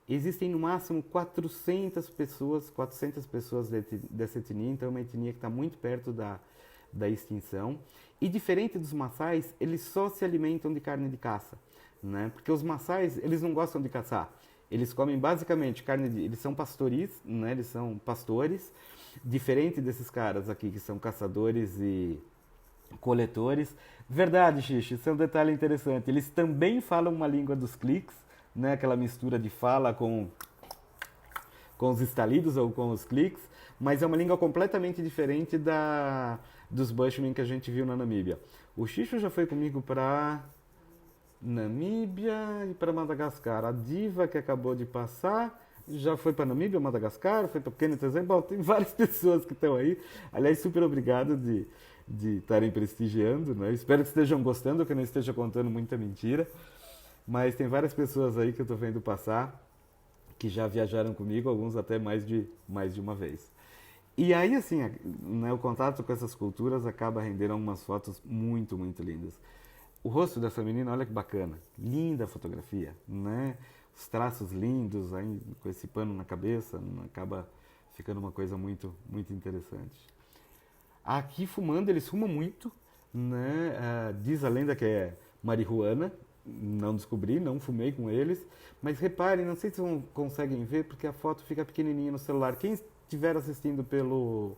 Existem no máximo 400 pessoas dessa etnia, então é uma etnia que está muito perto da extinção. E diferente dos Maasais, eles só se alimentam de carne de caça, né? Porque os Maasais, eles não gostam de caçar. Eles comem basicamente eles são pastoris, né? Eles são pastores, diferente desses caras aqui que são caçadores e coletores. Verdade, Xixi, isso é um detalhe interessante. Eles também falam uma língua dos cliques, né? Aquela mistura de fala com os estalidos ou com os cliques, mas é uma língua completamente diferente dos Bushmen que a gente viu na Namíbia. O Xixo já foi comigo para Namíbia e para Madagascar. A Diva, que acabou de passar, já foi para Namíbia, Madagascar, foi para Quênia, Tanzânia. Bom, tem várias pessoas que estão aí. Aliás, super obrigado de estarem prestigiando, né? Espero que estejam gostando, que eu não esteja contando muita mentira. Mas tem várias pessoas aí que eu estou vendo passar, que já viajaram comigo, alguns até mais de uma vez. E aí, assim, né, o contato com essas culturas acaba rendendo algumas fotos muito, muito lindas. O rosto dessa menina, olha que bacana, linda a fotografia, né? Os traços lindos, aí, com esse pano na cabeça, acaba ficando uma coisa muito, muito interessante. Aqui fumando, eles fumam muito, né? Diz a lenda que é marihuana, não descobri, não fumei com eles, mas reparem, não sei se vocês conseguem ver, porque a foto fica pequenininha no celular. Quem estiver assistindo pelo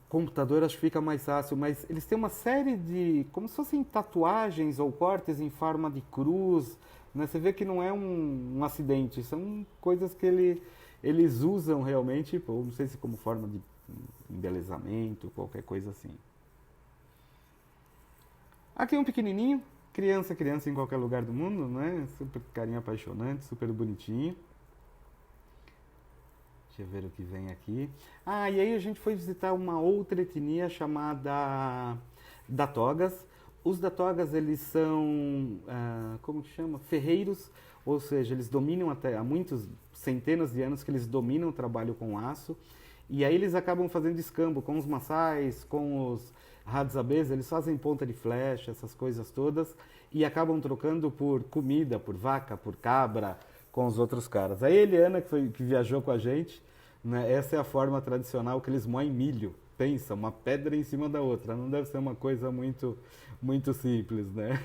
computador, acho que fica mais fácil, mas eles têm uma série de, como se fossem tatuagens ou cortes em forma de cruz, né? Você vê que não é um acidente, são coisas que eles usam realmente, ou não sei se como forma de embelezamento, qualquer coisa assim. Aqui um pequenininho, criança em qualquer lugar do mundo, né? Super carinha apaixonante, super bonitinho. Deixa eu ver o que vem aqui. E aí a gente foi visitar uma outra etnia chamada Datogas. Os Datogas, eles são, como que chama? Ferreiros, ou seja, eles dominam há muitos centenas de anos que eles dominam o trabalho com aço. E aí eles acabam fazendo escambo com os Maasais, com os Hadzabés, eles fazem ponta de flecha, essas coisas todas, e acabam trocando por comida, por vaca, por cabra, com os outros caras. A Eliana, que viajou com a gente, né, essa é a forma tradicional que eles moem milho. Pensa, uma pedra em cima da outra, não deve ser uma coisa muito, muito simples, né?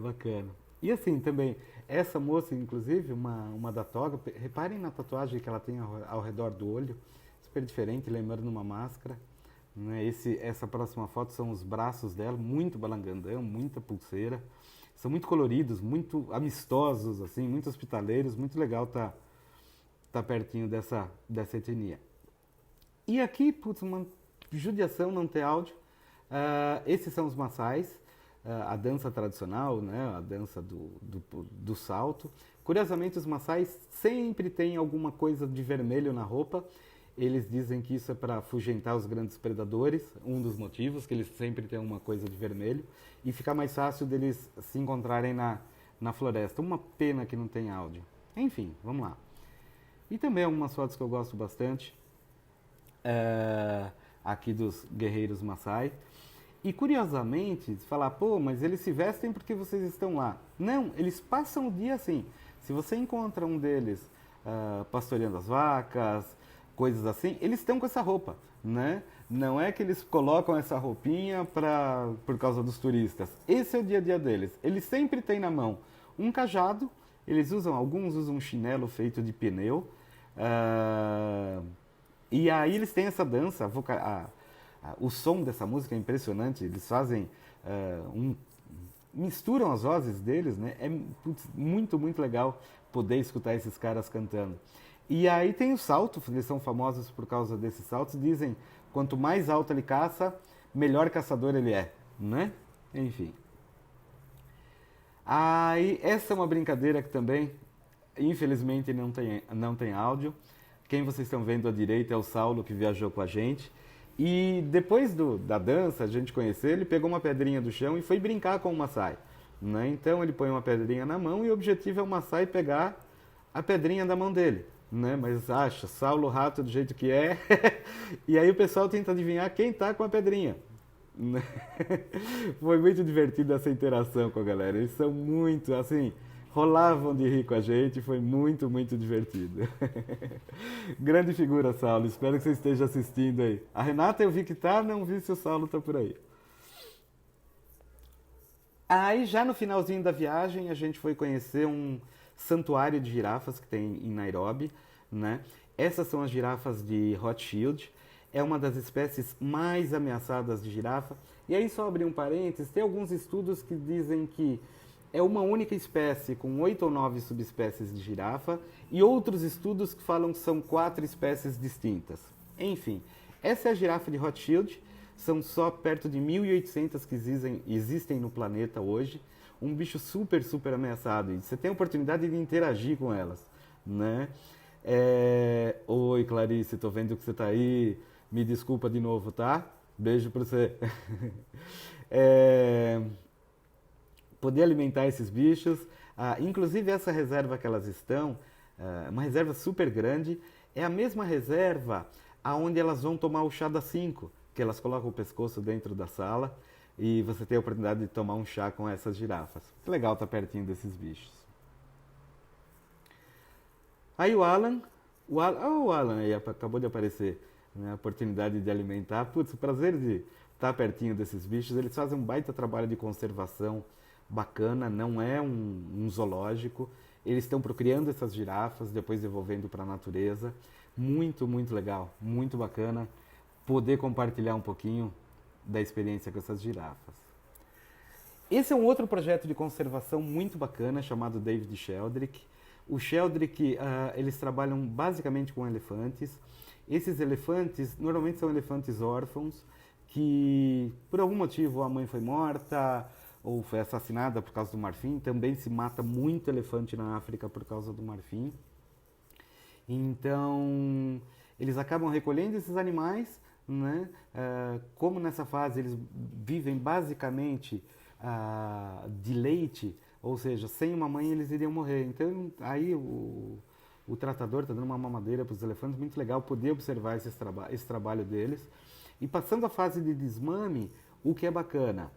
Bacana. E assim também, essa moça, inclusive, uma da toga, reparem na tatuagem que ela tem ao redor do olho, super diferente, lembrando uma máscara. Né? Essa próxima foto são os braços dela, muito balangandão, muita pulseira. São muito coloridos, muito amistosos, assim, muito hospitaleiros, muito legal tá pertinho dessa etnia. E aqui, putz, uma judiação não ter áudio. Esses são os Maasais, a dança tradicional, né? A dança do salto. Curiosamente, os Maasais sempre têm alguma coisa de vermelho na roupa. Eles dizem que isso é para afugentar os grandes predadores, um dos motivos, que eles sempre têm uma coisa de vermelho, e fica mais fácil deles se encontrarem na floresta. Uma pena que não tem áudio. Enfim, vamos lá. E também algumas fotos que eu gosto bastante, aqui dos guerreiros Maasai. E curiosamente, se falar, pô, mas eles se vestem porque vocês estão lá. Não, eles passam o dia assim. Se você encontra um deles pastoreando as vacas, coisas assim, eles estão com essa roupa, né? Não é que eles colocam essa roupinha por causa dos turistas. Esse é o dia a dia deles. Eles sempre têm na mão um cajado, alguns usam um chinelo feito de pneu, e aí eles têm essa dança, o som dessa música é impressionante, eles fazem misturam as vozes deles, né? É muito, muito legal poder escutar esses caras cantando. E aí tem o salto, eles são famosos por causa desses saltos, dizem, quanto mais alto ele caça, melhor caçador ele é, né? Enfim. Aí, essa é uma brincadeira que também, infelizmente, não tem áudio. Quem vocês estão vendo à direita é o Saulo, que viajou com a gente. E depois da dança, a gente conhecer, ele pegou uma pedrinha do chão e foi brincar com o Maasai, né? Então ele põe uma pedrinha na mão e o objetivo é o Maasai pegar a pedrinha da mão dele, né? Mas acha, Saulo Rato do jeito que é, e aí o pessoal tenta adivinhar quem tá com a pedrinha. Foi muito divertido essa interação com a galera, eles são muito, assim, rolavam de rir com a gente, foi muito, muito divertido. Grande figura, Saulo, espero que você esteja assistindo aí. A Renata eu vi que tá, não vi se o Saulo tá por aí. Aí já no finalzinho da viagem a gente foi conhecer um santuário de girafas que tem em Nairobi, né? Essas são as girafas de Rothschild, é uma das espécies mais ameaçadas de girafa. E aí só abrir um parênteses, tem alguns estudos que dizem que é uma única espécie com 8 ou 9 subespécies de girafa e outros estudos que falam que são 4 espécies distintas. Enfim, essa é a girafa de Rothschild, são só perto de 1.800 que existem no planeta hoje, um bicho super, super ameaçado e você tem a oportunidade de interagir com elas, né? Oi, Clarice, tô vendo que você tá aí, me desculpa de novo, tá? Beijo pra você. Poder alimentar esses bichos, inclusive essa reserva que elas estão, uma reserva super grande, é a mesma reserva aonde elas vão tomar o chá das 5, que elas colocam o pescoço dentro da sala e você tem a oportunidade de tomar um chá com essas girafas. Que legal estar pertinho desses bichos. Aí o Alan aí acabou de aparecer, né, a oportunidade de alimentar. Putz, o prazer de estar pertinho desses bichos, eles fazem um baita trabalho de conservação bacana, não é um zoológico. Eles estão procriando essas girafas, depois devolvendo para a natureza. Muito, muito legal, muito bacana poder compartilhar um pouquinho da experiência com essas girafas. Esse é um outro projeto de conservação muito bacana, chamado David Sheldrick. O Sheldrick, eles trabalham basicamente com elefantes. Esses elefantes, normalmente são elefantes órfãos, que por algum motivo a mãe foi morta ou foi assassinada por causa do marfim. Também se mata muito elefante na África por causa do marfim. Então, eles acabam recolhendo esses animais, né? Como nessa fase eles vivem basicamente de leite, ou seja, sem uma mãe eles iriam morrer. Então, aí o tratador está dando uma mamadeira para os elefantes, muito legal poder observar esse trabalho deles. E passando a fase de desmame, o que é bacana,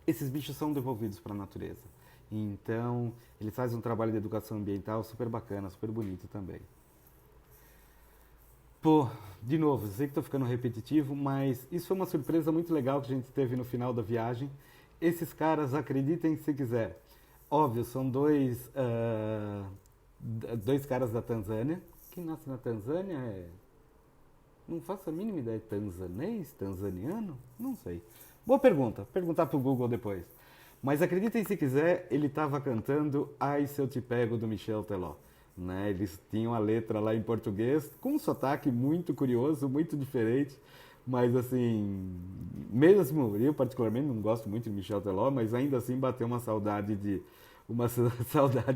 esses bichos são devolvidos para a natureza. Então, eles fazem um trabalho de educação ambiental super bacana, super bonito também. Pô, de novo, sei que estou ficando repetitivo, mas isso foi uma surpresa muito legal que a gente teve no final da viagem. Esses caras, acreditem se quiser, óbvio, são dois caras da Tanzânia. Quem nasce na Tanzânia não faço a mínima ideia, tanzanês, tanzaniano? Não sei. Boa pergunta, perguntar pro Google depois. Mas acreditem se quiser, ele estava cantando Ai Se Eu Te Pego, do Michel Teló. né? Eles tinham a letra lá em português, com um sotaque muito curioso, muito diferente, mas assim, mesmo eu particularmente não gosto muito de Michel Teló, mas ainda assim bateu uma saudade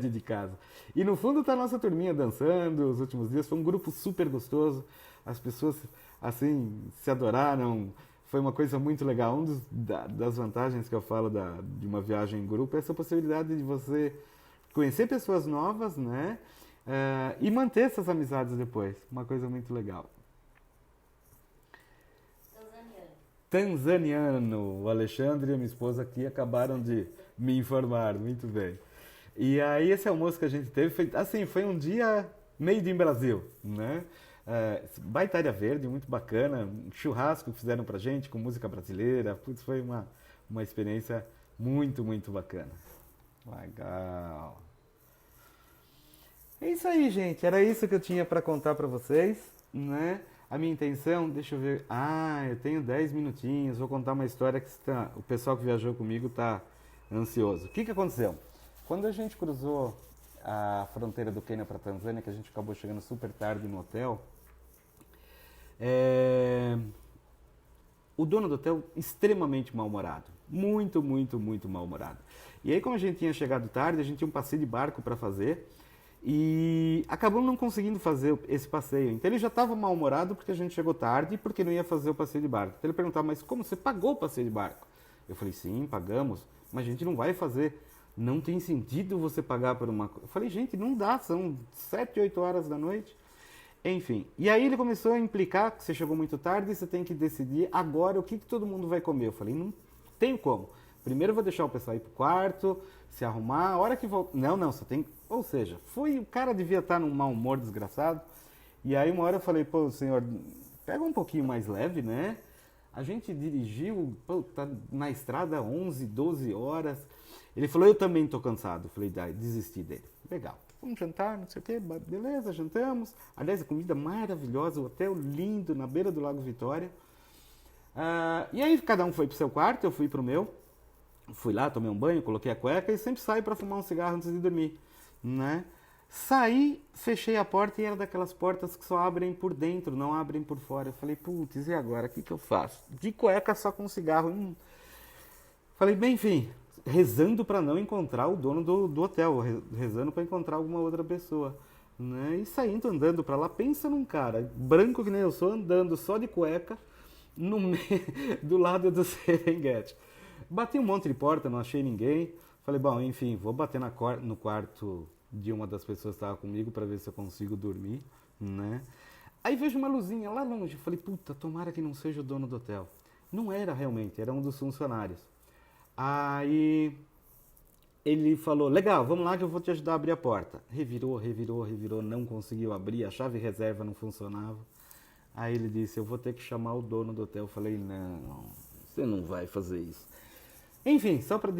de casa. E no fundo tá a nossa turminha dançando, os últimos dias foi um grupo super gostoso, as pessoas assim se adoraram, foi uma coisa muito legal. Das vantagens que eu falo de uma viagem em grupo é essa possibilidade de você conhecer pessoas novas, né? E manter essas amizades depois. Uma coisa muito legal. Tanzaniano. O Alexandre e a minha esposa aqui acabaram de me informar. Muito bem. E aí esse almoço que a gente teve, foi um dia made in Brasil, né? Baitaria verde, muito bacana. Um churrasco que fizeram pra gente com música brasileira. Putz, foi uma experiência muito, muito bacana. Legal. É isso aí, gente. Era isso que eu tinha para contar para vocês, né? A minha intenção, deixa eu ver. Eu tenho 10 minutinhos. Vou contar uma história que o pessoal que viajou comigo está ansioso. O que aconteceu? Quando a gente cruzou a fronteira do Quênia para a Tanzânia, que a gente acabou chegando super tarde no hotel, o dono do hotel extremamente mal-humorado. Muito, muito, muito mal-humorado. E aí, como a gente tinha chegado tarde, a gente tinha um passeio de barco para fazer. E acabamos não conseguindo fazer esse passeio. Então ele já estava mal-humorado porque a gente chegou tarde e porque não ia fazer o passeio de barco. Então ele perguntava, mas como você pagou o passeio de barco? Eu falei, sim, pagamos, mas a gente não vai fazer. Não tem sentido você pagar por uma coisa. Eu falei, gente, não dá, são 7, 8 horas da noite. Enfim, e aí ele começou a implicar que você chegou muito tarde e você tem que decidir agora o que todo mundo vai comer. Eu falei, não tenho como. Primeiro eu vou deixar o pessoal ir pro quarto, se arrumar, a hora que voltar. Não, você tem. Ou seja, o cara devia estar num mau humor desgraçado. E aí uma hora eu falei, pô, senhor, pega um pouquinho mais leve, né? A gente dirigiu, pô, tá na estrada 11, 12 horas. Ele falou, eu também tô cansado. Eu falei, desisti dele. Legal. Vamos jantar, não sei o quê, beleza, jantamos. Aliás, a comida maravilhosa, o hotel lindo, na beira do Lago Vitória. E aí cada um foi pro seu quarto, eu fui pro meu. Fui lá, tomei um banho, coloquei a cueca e sempre saio para fumar um cigarro antes de dormir, né? Saí, fechei a porta e era daquelas portas que só abrem por dentro, não abrem por fora. Eu falei, putz, e agora? O que eu faço? De cueca só com cigarro. Falei, bem, enfim, rezando para não encontrar o dono do hotel, rezando para encontrar alguma outra pessoa, né? E saindo, andando para lá, pensa num cara, branco que nem eu sou, andando só de cueca, no meio, do lado do Serengeti. Bati um monte de porta, não achei ninguém. Falei, bom, enfim, vou bater no quarto de uma das pessoas que estava comigo para ver se eu consigo dormir, né? Aí vejo uma luzinha lá longe. Falei, puta, tomara que não seja o dono do hotel. Não era realmente, era um dos funcionários. Aí ele falou, legal, vamos lá que eu vou te ajudar a abrir a porta. Revirou, não conseguiu abrir, a chave reserva não funcionava. Aí ele disse, eu vou ter que chamar o dono do hotel. Eu falei, não, você não vai fazer isso. Enfim, só para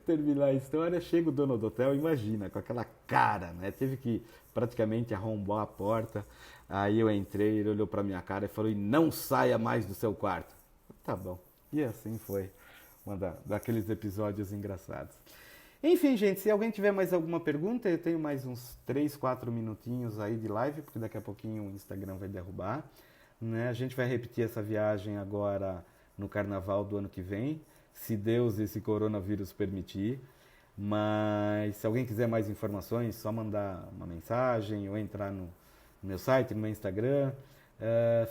terminar a história, chega o dono do hotel, imagina, com aquela cara, né? Teve que praticamente arrombar a porta. Aí eu entrei, ele olhou para minha cara e falou, não saia mais do seu quarto. Tá bom. E assim foi daqueles episódios engraçados. Enfim, gente, se alguém tiver mais alguma pergunta, eu tenho mais uns 3, 4 minutinhos aí de live, porque daqui a pouquinho o Instagram vai derrubar, né? A gente vai repetir essa viagem agora no carnaval do ano que vem, se Deus e esse coronavírus permitir. Mas se alguém quiser mais informações, só mandar uma mensagem ou entrar no meu site, no meu Instagram,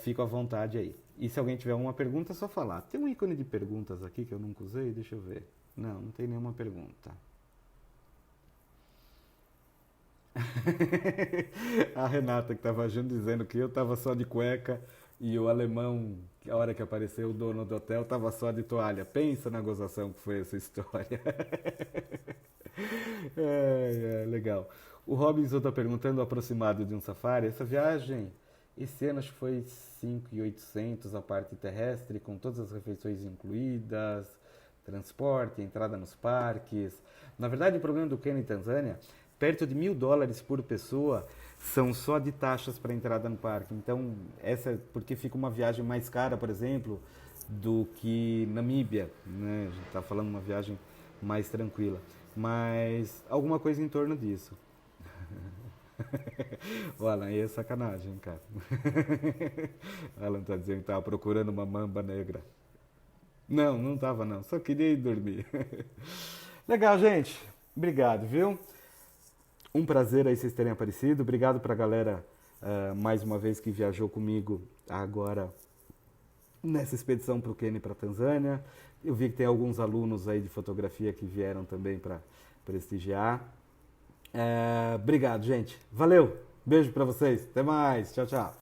fico à vontade aí. E se alguém tiver uma pergunta, é só falar. Tem um ícone de perguntas aqui que eu nunca usei, deixa eu ver. Não tem nenhuma pergunta. A Renata que estava junto dizendo que eu estava só de cueca e o alemão, a hora que apareceu o dono do hotel, estava só de toalha. Pensa na gozação que foi essa história. Legal. O Robinson está perguntando o aproximado de um safari. Essa viagem, esse ano acho que foi 5.800 a parte terrestre, com todas as refeições incluídas, transporte, entrada nos parques. Na verdade, o problema do Quênia e Tanzânia, perto de $1.000 por pessoa são só de taxas para entrada no parque. Então, essa é porque fica uma viagem mais cara, por exemplo, do que Namíbia, né? A gente está falando uma viagem mais tranquila. Mas alguma coisa em torno disso. O Alan, aí é sacanagem, cara. O Alan tá dizendo que tava procurando uma mamba negra. Não, não tava não. Só queria ir dormir. Legal, gente. Obrigado, viu? Um prazer aí vocês terem aparecido. Obrigado pra galera, mais uma vez, que viajou comigo agora nessa expedição para o Quênia e para a Tanzânia. Eu vi que tem alguns alunos aí de fotografia que vieram também para prestigiar. Obrigado, gente. Valeu. Beijo para vocês. Até mais. Tchau, tchau.